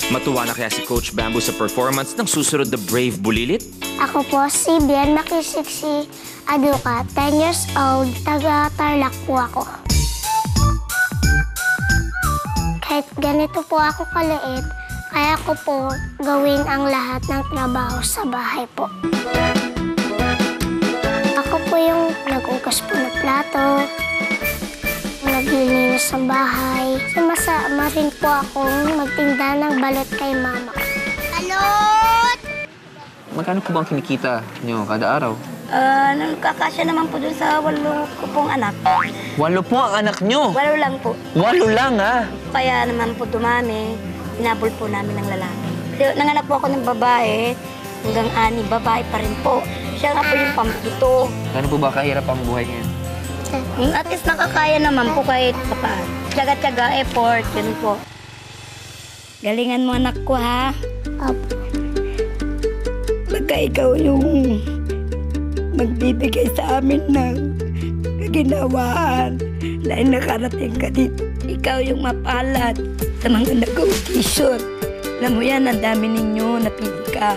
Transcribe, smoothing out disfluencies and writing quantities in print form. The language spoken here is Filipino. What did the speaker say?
Matuwa na kaya si Coach Bamboo sa performance ng susunod na Brave Bulilit? Ako po si Bian Makisiksi Aduka, 10 years old, taga-Tarlac po ako. Kahit ganito po ako kaliit, kaya ko po gawin ang lahat ng trabaho sa bahay po. Ako po yung nag-ugas po ng plato, naglilinis ng bahay. Sumasama rin po akong magtinda ng balot kay mama. Balot! Magkano po bang kinikita niyo kada araw? Nakakasya naman po dun sa 8 ko pong anak. 8 po ang anak niyo? 8 lang po. 8 lang, ha? Kaya naman po dumami, inabol po namin ng lalaki. Nanganak po ako ng babae, hanggang 6, babae pa rin po. Siya nga po yung pampito. Ano po ba kahirap ang buhay ngayon? At least nakakaya naman po kahit papaan. Tiyaga-tiyaga, effort, yun po. Galingan mo anak ko, ha? Opo. Baka ikaw yung magbibigay sa amin ng kaginawaan dahil nakarating ka dito. Ikaw yung mapalad sa mga nag-audition. Alam mo yan, ang dami ninyo, napili ka.